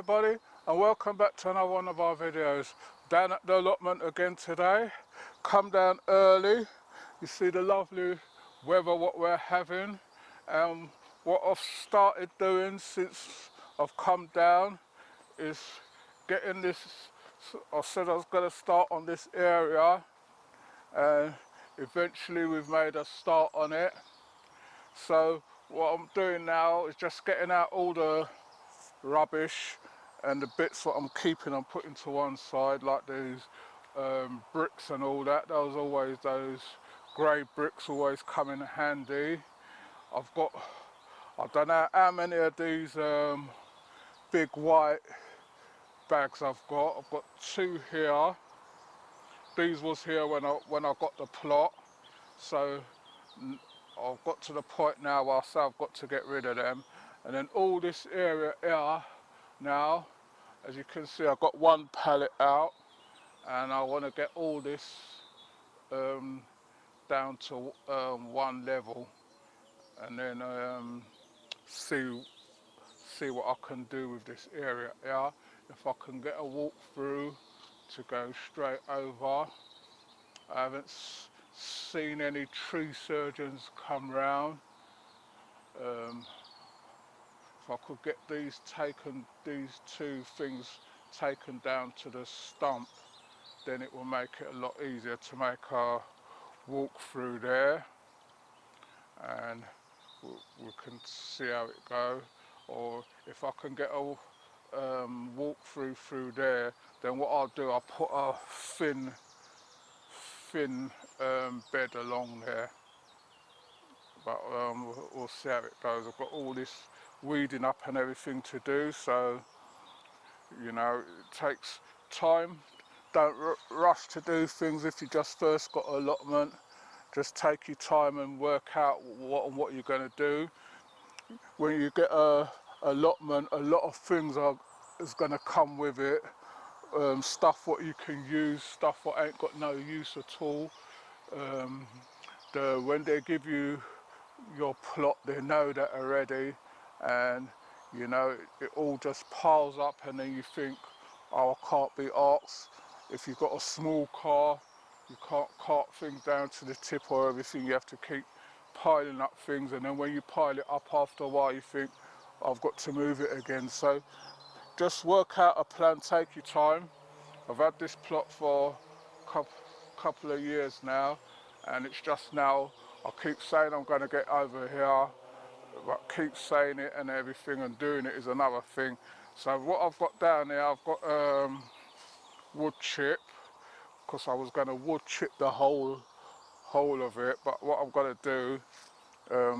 everybody, and welcome back to another one of our videos. Down at the allotment again today. Come down early. You see the lovely weather what we're having. What I've started doing since I've come down is getting this. I said I was going to start on this area, and eventually we've made a start on it. So what I'm doing now is just getting out all the rubbish and the bits that I'm keeping and putting to one side, like these bricks and all that. There was always those grey bricks always come in handy. I don't know how many of these big white bags I've got. I've got 2 here. These was here when I got the plot, so I've got to the point now where I say I've got to get rid of them. And then all this area here now, as you can see, I've got 1 pallet out, and I want to get all this down to 1 level, and then see what I can do with this area here. If I can get a walk through to go straight over. I haven't seen any tree surgeons come round. If I could get these 2 things taken down to the stump, then it will make it a lot easier to make a walk through there, and we can see how it goes. Or if I can get a walk through there, then what I'll do, I'll put a thin bed along there. But we'll see how it goes. I've got all this weeding up and everything to do, so you know, it takes time. Don't rush to do things if you just first got an allotment. Just take your time and work out what you're going to do. When you get a allotment, a lot of things is going to come with it. Stuff what you can use, stuff what ain't got no use at all. When they give you your plot, they know that already, and you know, it all just piles up, and then you think, oh, I can't be arsed. If you've got a small car, you can't cart things down to the tip or everything. You have to keep piling up things, and then when you pile it up after a while, you think, I've got to move it again. So just work out a plan, take your time. I've had this plot for a couple of years now, and it's just now, I keep saying I'm going to get over here, but keep saying it and everything, and doing it is another thing. So what I've got down here, I've got wood chip, because I was going to wood chip the whole of it, but what I'm going to do,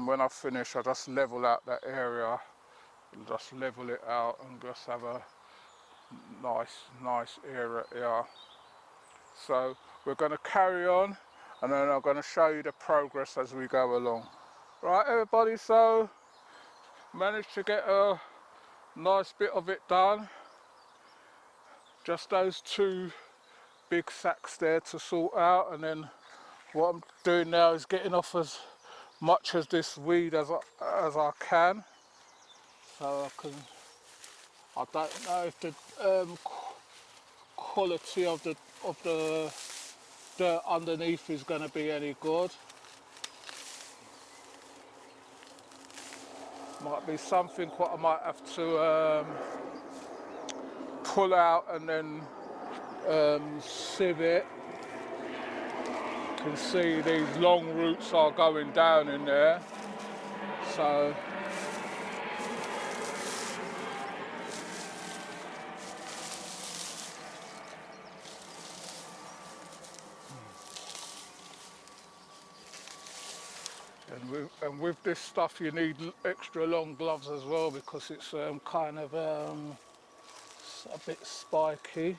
when I finish, I just level out that area, and just level it out and just have a nice area here. So we're going to carry on, and then I'm going to show you the progress as we go along. Right everybody, so managed to get a nice bit of it done. Just those 2 big sacks there to sort out, and then what I'm doing now is getting off as much of this weed as I can. So I don't know if the quality of the dirt underneath is going to be any good. Might be something what I might have to pull out and then sieve it. You can see these long roots are going down in there, so and with this stuff you need extra long gloves as well, because it's kind of a bit spiky.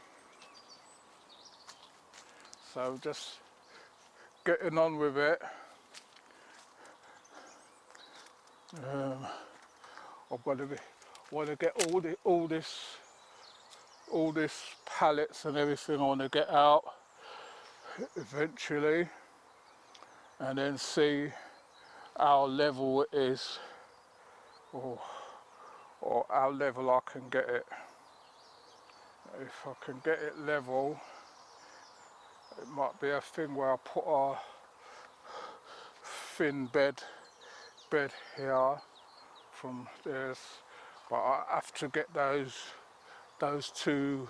So just getting on with it. I want to get all this pallets and everything I want to get out eventually, and then see how level it is, or how level I can get it. If I can get it level, it might be a thing where I put a thin bed here from this, but I have to get those two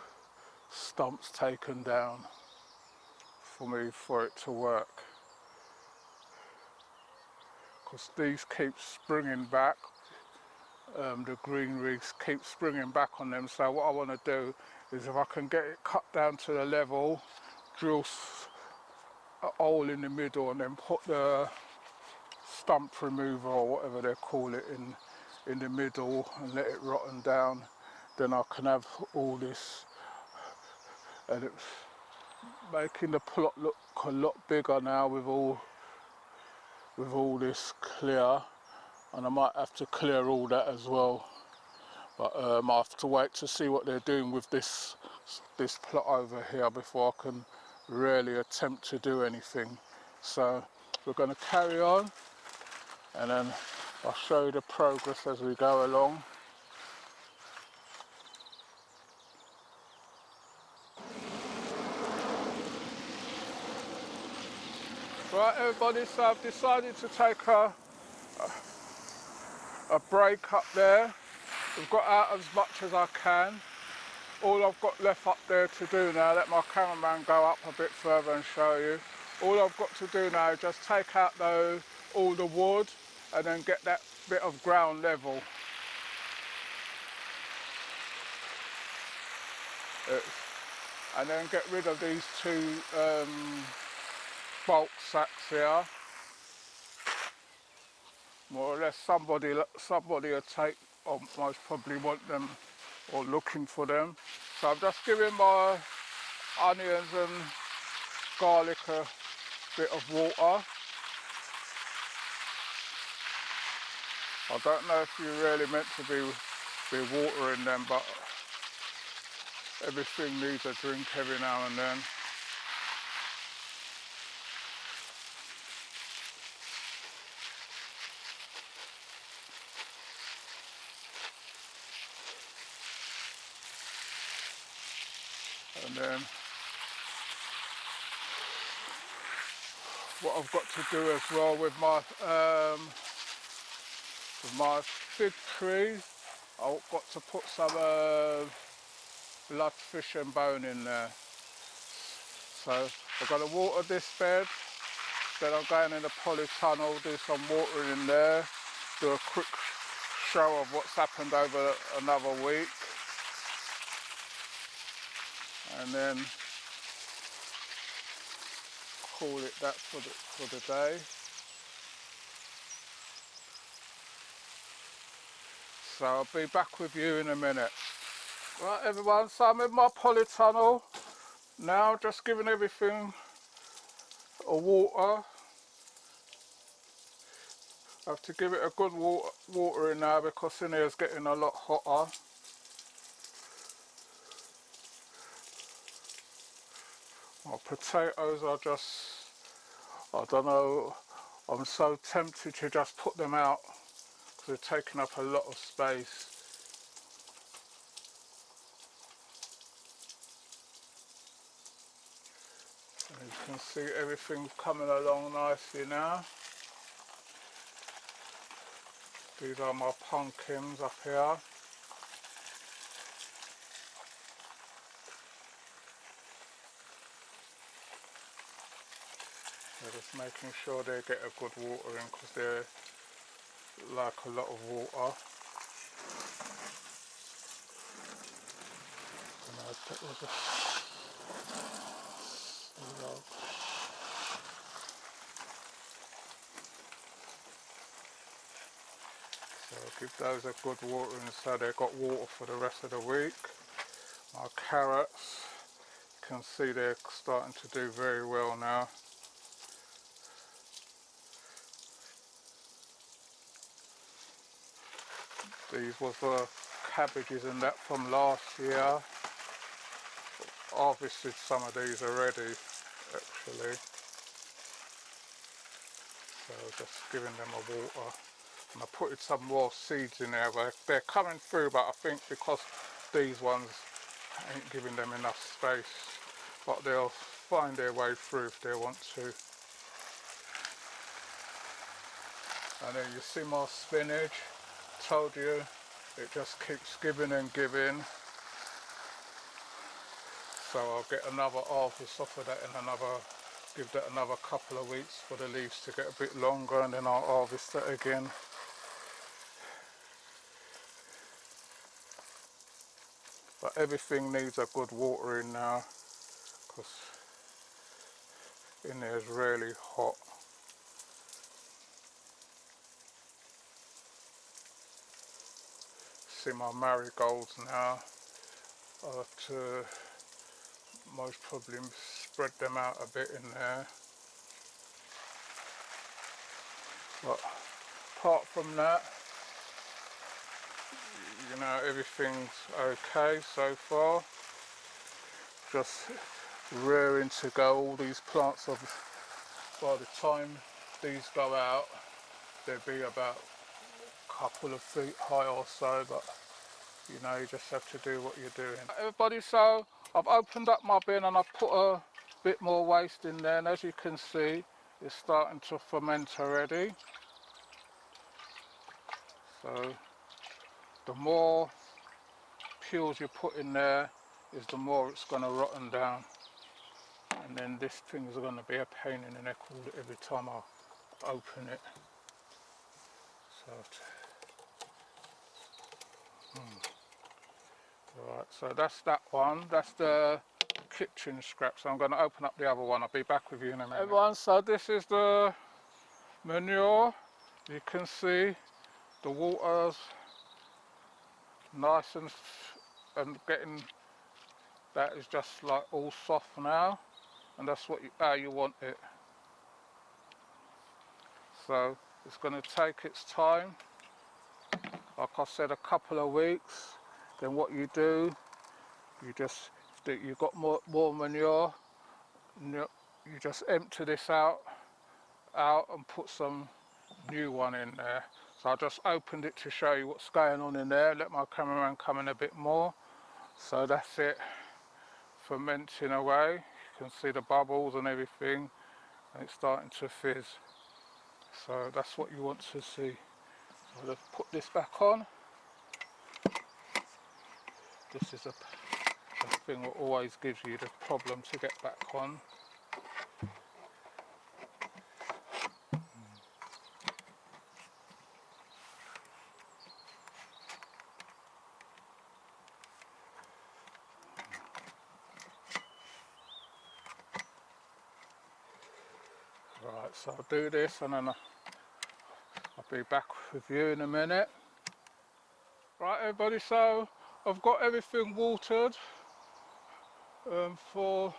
stumps taken down for it to work, because these keep springing back. The greeneries keep springing back on them, so what I want to do is, if I can get it cut down to the level, drill a hole in the middle and then put the stump remover or whatever they call it in the middle and let it rotten down, then I can have all this, and it's making the plot look a lot bigger now with all this clear, and I might have to clear all that as well. But I have to wait to see what they're doing with this plot over here before I can really attempt to do anything. So we're going to carry on, and then I'll show you the progress as we go along. Right everybody, so I've decided to take a break up there. We've got out as much as I can. All I've got left up there to do now, let my cameraman go up a bit further and show you. All I've got to do now is just take out all the wood and then get that bit of ground level. And then get rid of these two bulk sacks here. More or less somebody will take, or most probably want them or looking for them. So I'm just giving my onions and garlic a bit of water. I don't know if you're really meant to be watering them, but everything needs a drink every now and then. And then what I've got to do as well with my fig trees, I've got to put some blood, fish and bone in there. So I've got to water this bed, then I'm going in the polytunnel, do some watering in there, do a quick show of what's happened over another week, and then call it that for the day. So I'll be back with you in a minute. Right everyone, so I'm in my polytunnel now, just giving everything a water. I have to give it a good watering now because in here is getting a lot hotter. My potatoes are just, I don't know, I'm so tempted to just put them out because they're taking up a lot of space. And you can see everything's coming along nicely now. These are my pumpkins up here. They're just making sure they get a good watering because they like a lot of water. So give those a good watering so they've got water for the rest of the week. My carrots, you can see they're starting to do very well now. These was the cabbages and that from last year. Harvested some of these already actually. So just giving them a water. And I put some more seeds in there, but they're coming through, but I think because these ones ain't giving them enough space, but they'll find their way through if they want to. And then you see my spinach, told you, it just keeps giving and giving. So I'll get another harvest off of that in give that another couple of weeks for the leaves to get a bit longer, and then I'll harvest it again. But everything needs a good watering now, because in there is really hot. See my marigolds now, I'll have to most probably spread them out a bit in there. But apart from that, you know, everything's okay so far. Just rearing to go. All these plants, by the time these go out, they'll be about a couple of feet high or so, but you know, you just have to do what you're doing. Everybody, so I've opened up my bin and I've put a bit more waste in there, and as you can see, it's starting to ferment already. So the more peels you put in there, is the more it's going to rotten down. And then this thing is going to be a pain in the neck every time I open it. So, right, so that's that one. That's the kitchen scrap. So I'm going to open up the other one. I'll be back with you in a minute. Everyone, so this is the manure. You can see the water's nice and getting, that is just like all soft now, and that's how you want it. So it's going to take its time, like I said, a couple of weeks. Then what you do, you've got more manure, you just empty this out and put some new one in there. So I just opened it to show you what's going on in there, let my cameraman come in a bit more. So that's it, fermenting away. You can see the bubbles and everything, and it's starting to fizz. So that's what you want to see. So let's put this back on. This is the thing that always gives you the problem to get back on. Right, so I'll do this and then I'll be back with you in a minute. Right everybody, so I've got everything watered for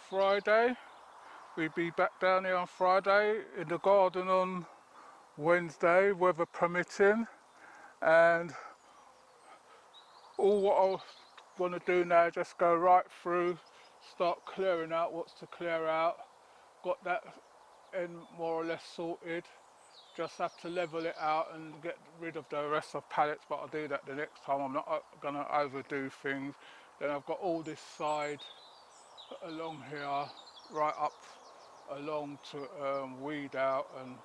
Friday. We'll be back down here on Friday, in the garden on Wednesday, weather permitting. And all what I want to do now is just go right through, start clearing out what's to clear out. Got that end more or less sorted. Just have to level it out and get rid of the rest of pallets, but I'll do that the next time. I'm not going to overdo things. Then I've got all this side along here, right up along to weed out and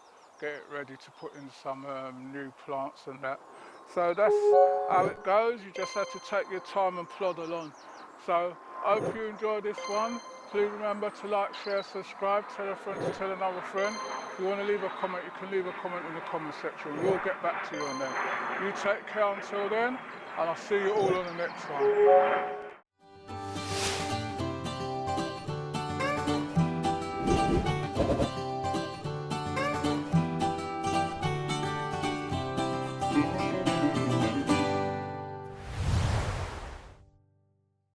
get it ready to put in some new plants and that. So that's how it goes. You just have to take your time and plod along. So I hope you enjoy this one. Please remember to like, share, subscribe, tell a friend to tell another friend. If you want to leave a comment, you can leave a comment in the comment section. We'll get back to you on them. You take care until then, and I'll see you all on the next one.